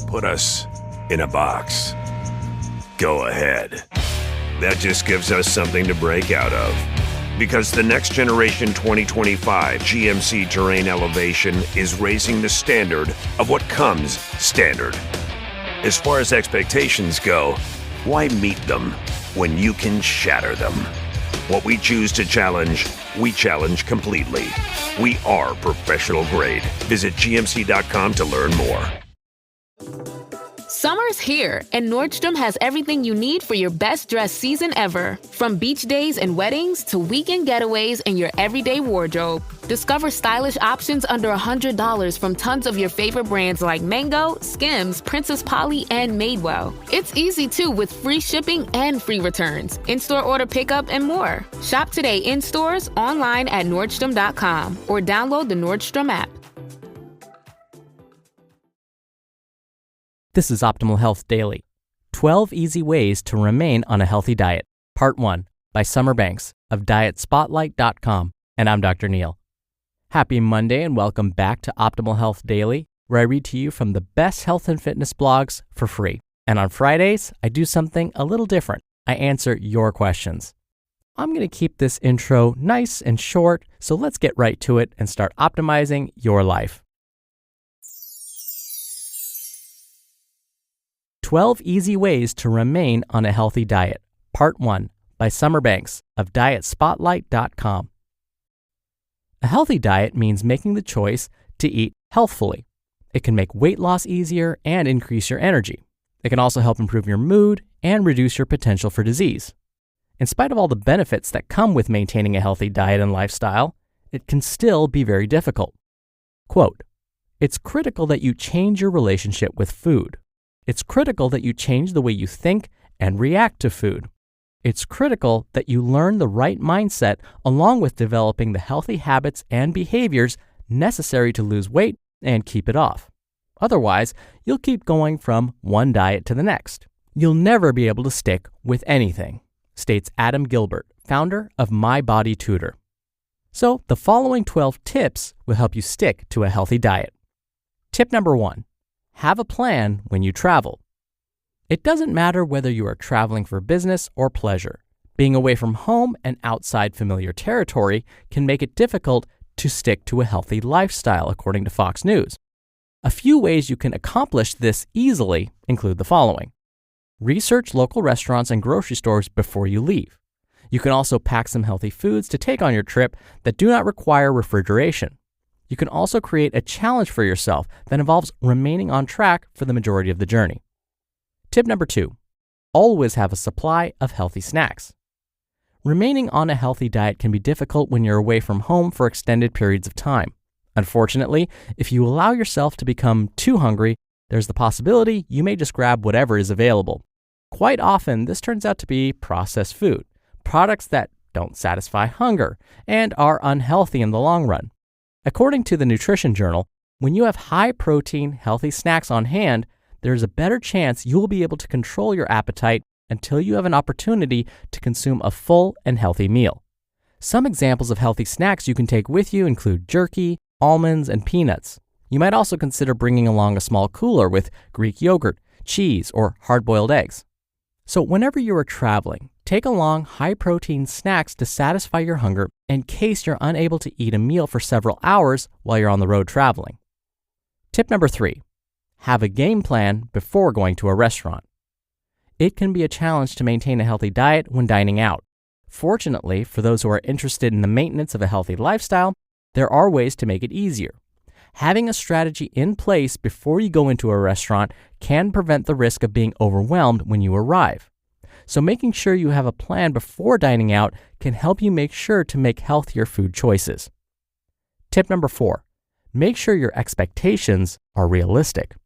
put us in a box. Go ahead. That just gives us something to break out of. Because the next generation 2025 GMC Terrain Elevation is raising the standard of what comes standard. As far as expectations go, why meet them when you can shatter them? What we choose to challenge, we challenge completely. We are professional grade. Visit GMC.com to learn more. Summer's here, and Nordstrom has everything you need for your best dress season ever. From beach days and weddings to weekend getaways and your everyday wardrobe. Discover stylish options under $100 from tons of your favorite brands like Mango, Skims, Princess Polly, and Madewell. It's easy, too, with free shipping and free returns, in-store order pickup, and more. Shop today in stores, online at Nordstrom.com, or download the Nordstrom app. This is Optimal Health Daily. 12 Easy Ways to Remain on a Healthy Diet, Part 1, by Summer Banks of DietSpotlight.com, and I'm Dr. Neil. Happy Monday and welcome back to Optimal Health Daily, where I read to you from the best health and fitness blogs for free. And on Fridays, I do something a little different. I answer your questions. I'm going to keep this intro nice and short, so let's get right to it and start optimizing your life. 12 Easy Ways to Remain on a Healthy Diet, Part 1, by Summer Banks of DietSpotlight.com. A healthy diet means making the choice to eat healthfully. It can make weight loss easier and increase your energy. It can also help improve your mood and reduce your potential for disease. In spite of all the benefits that come with maintaining a healthy diet and lifestyle, it can still be very difficult. Quote, "It's critical that you change your relationship with food. It's critical that you change the way you think and react to food. It's critical that you learn the right mindset along with developing the healthy habits and behaviors necessary to lose weight and keep it off. Otherwise, you'll keep going from one diet to the next. You'll never be able to stick with anything," states Adam Gilbert, founder of My Body Tutor. So the following 12 tips will help you stick to a healthy diet. Tip number 1. Have a plan when you travel. It doesn't matter whether you are traveling for business or pleasure. Being away from home and outside familiar territory can make it difficult to stick to a healthy lifestyle, according to Fox News. A few ways you can accomplish this easily include the following. Research local restaurants and grocery stores before you leave. You can also pack some healthy foods to take on your trip that do not require refrigeration. You can also create a challenge for yourself that involves remaining on track for the majority of the journey. Tip number 2, always have a supply of healthy snacks. Remaining on a healthy diet can be difficult when you're away from home for extended periods of time. Unfortunately, if you allow yourself to become too hungry, there's the possibility you may just grab whatever is available. Quite often, this turns out to be processed food, products that don't satisfy hunger and are unhealthy in the long run. According to the Nutrition Journal, when you have high-protein, healthy snacks on hand, there is a better chance you will be able to control your appetite until you have an opportunity to consume a full and healthy meal. Some examples of healthy snacks you can take with you include jerky, almonds, and peanuts. You might also consider bringing along a small cooler with Greek yogurt, cheese, or hard-boiled eggs. So whenever you are traveling, take along high-protein snacks to satisfy your hunger in case you're unable to eat a meal for several hours while you're on the road traveling. Tip number 3, have a game plan before going to a restaurant. It can be a challenge to maintain a healthy diet when dining out. Fortunately, for those who are interested in the maintenance of a healthy lifestyle, there are ways to make it easier. Having a strategy in place before you go into a restaurant can prevent the risk of being overwhelmed when you arrive. So making sure you have a plan before dining out can help you make sure to make healthier food choices. Tip number 4, make sure your expectations are realistic.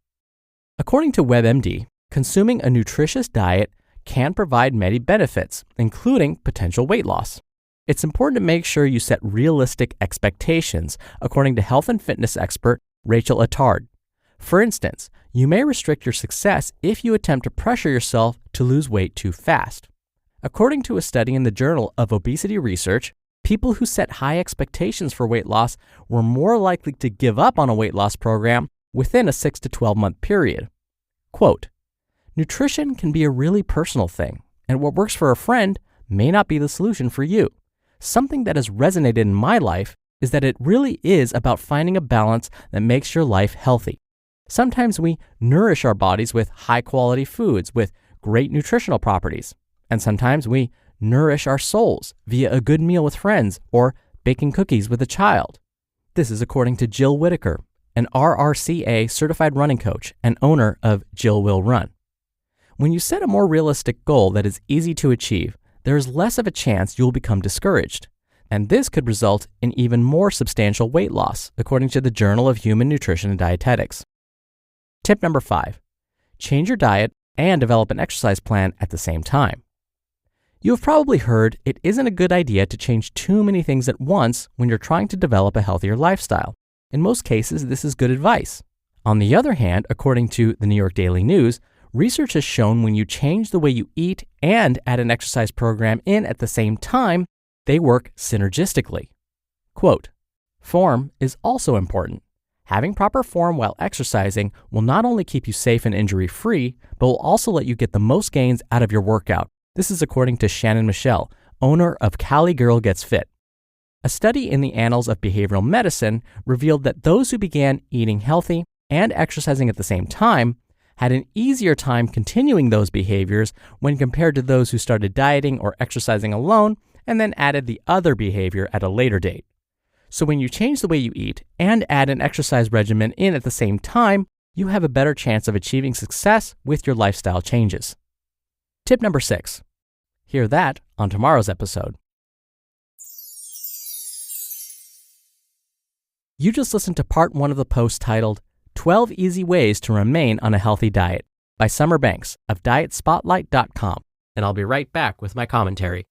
According to WebMD, consuming a nutritious diet can provide many benefits, including potential weight loss. It's important to make sure you set realistic expectations, according to health and fitness expert Rachel Attard. For instance, you may restrict your success if you attempt to pressure yourself to lose weight too fast. According to a study in the Journal of Obesity Research, people who set high expectations for weight loss were more likely to give up on a weight loss program within a 6 to 12 month period. Quote, nutrition can be a really personal thing, and what works for a friend may not be the solution for you. Something that has resonated in my life is that it really is about finding a balance that makes your life healthy. Sometimes we nourish our bodies with high-quality foods with great nutritional properties, and sometimes we nourish our souls via a good meal with friends or baking cookies with a child. This is according to Jill Whitaker, an RRCA certified running coach and owner of Jill Will Run. When you set a more realistic goal that is easy to achieve, there is less of a chance you'll become discouraged, and this could result in even more substantial weight loss, according to the Journal of Human Nutrition and Dietetics. Tip number 5, change your diet and develop an exercise plan at the same time. You have probably heard it isn't a good idea to change too many things at once when you're trying to develop a healthier lifestyle. In most cases, this is good advice. On the other hand, according to the New York Daily News, research has shown when you change the way you eat and add an exercise program in at the same time, they work synergistically. Quote, form is also important. Having proper form while exercising will not only keep you safe and injury-free, but will also let you get the most gains out of your workout. This is according to Shannon Michelle, owner of Cali Girl Gets Fit. A study in the Annals of Behavioral Medicine revealed that those who began eating healthy and exercising at the same time had an easier time continuing those behaviors when compared to those who started dieting or exercising alone and then added the other behavior at a later date. So when you change the way you eat and add an exercise regimen in at the same time, you have a better chance of achieving success with your lifestyle changes. Tip number 6. Hear that on tomorrow's episode. You just listened to part 1 of the post titled 12 Easy Ways to Remain on a Healthy Diet by Summer Banks of DietSpotlight.com, and I'll be right back with my commentary.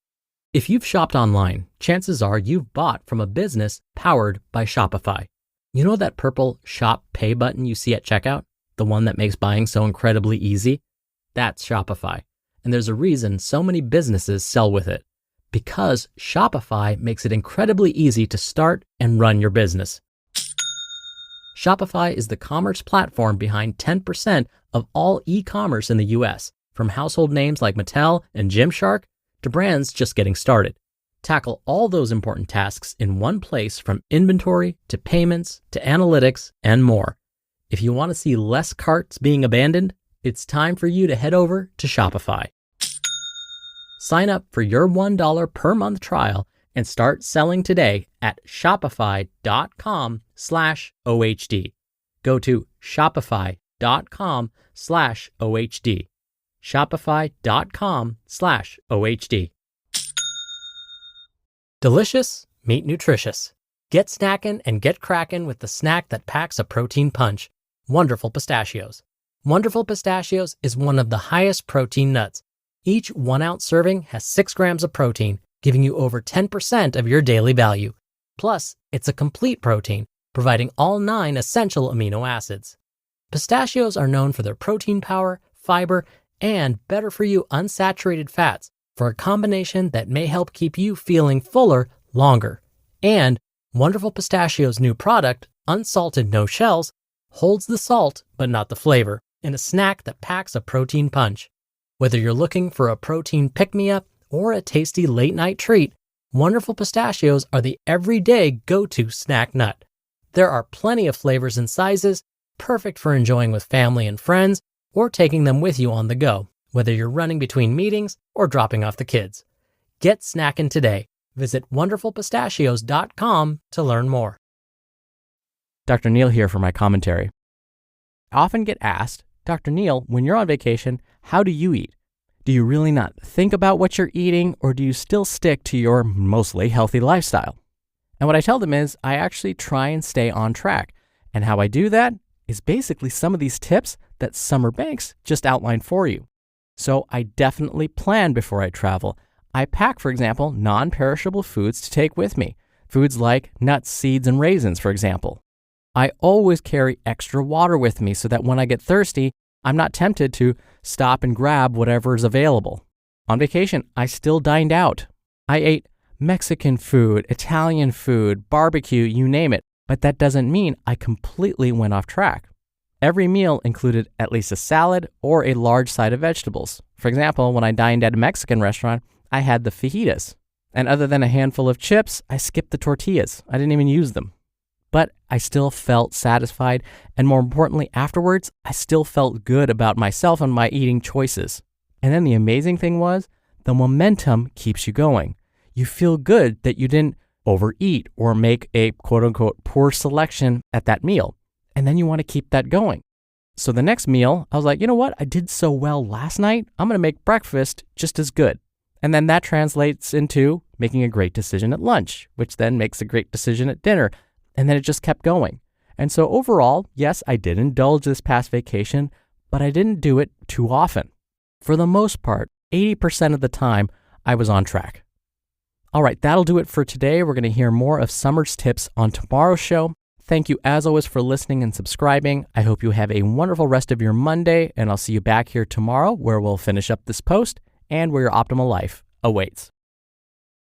If you've shopped online, chances are you've bought from a business powered by Shopify. You know that purple Shop Pay button you see at checkout? The one that makes buying so incredibly easy? That's Shopify. And there's a reason so many businesses sell with it. Because Shopify makes it incredibly easy to start and run your business. Shopify is the commerce platform behind 10% of all e-commerce in the US, from household names like Mattel and Gymshark to brands just getting started. Tackle all those important tasks in one place, from inventory to payments to analytics and more. If you want to see less carts being abandoned, it's time for you to head over to Shopify. Sign up for your $1 per month trial and start selling today at shopify.com/OHD. Go to shopify.com/OHD. Shopify.com/OHD. Delicious, meet nutritious. Get snackin' and get crackin' with the snack that packs a protein punch. Wonderful Pistachios. Wonderful Pistachios is one of the highest protein nuts. Each 1 ounce serving has 6 grams of protein, giving you over 10% of your daily value. Plus, it's a complete protein, providing all 9 essential amino acids. Pistachios are known for their protein power, fiber, and better-for-you unsaturated fats, for a combination that may help keep you feeling fuller longer. And Wonderful Pistachios' new product, Unsalted No Shells, holds the salt but not the flavor in a snack that packs a protein punch. Whether you're looking for a protein pick-me-up or a tasty late-night treat, Wonderful Pistachios are the everyday go-to snack nut. There are plenty of flavors and sizes, perfect for enjoying with family and friends or taking them with you on the go, whether you're running between meetings or dropping off the kids. Get snacking today. Visit wonderfulpistachios.com to learn more. Dr. Neal here for my commentary. I often get asked, Dr. Neal, when you're on vacation, how do you eat? Do you really not think about what you're eating, or do you still stick to your mostly healthy lifestyle? And what I tell them is I actually try and stay on track. And how I do that is basically some of these tips that Summer Banks just outlined for you. So I definitely plan before I travel. I pack, for example, non-perishable foods to take with me. Foods like nuts, seeds, and raisins, for example. I always carry extra water with me so that when I get thirsty, I'm not tempted to stop and grab whatever is available. On vacation, I still dined out. I ate Mexican food, Italian food, barbecue, you name it, but that doesn't mean I completely went off track. Every meal included at least a salad or a large side of vegetables. For example, when I dined at a Mexican restaurant, I had the fajitas. And other than a handful of chips, I skipped the tortillas. I didn't even use them. But I still felt satisfied, and more importantly, afterwards, I still felt good about myself and my eating choices. And then the amazing thing was, the momentum keeps you going. You feel good that you didn't overeat or make a quote-unquote poor selection at that meal. And then you want to keep that going. So the next meal, I was like, you know what? I did so well last night. I'm going to make breakfast just as good. And then that translates into making a great decision at lunch, which then makes a great decision at dinner. And then it just kept going. And so overall, yes, I did indulge this past vacation, but I didn't do it too often. For the most part, 80% of the time, I was on track. All right, that'll do it for today. We're going to hear more of Summer's tips on tomorrow's show. Thank you as always for listening and subscribing. I hope you have a wonderful rest of your Monday, and I'll see you back here tomorrow where we'll finish up this post and where your optimal life awaits.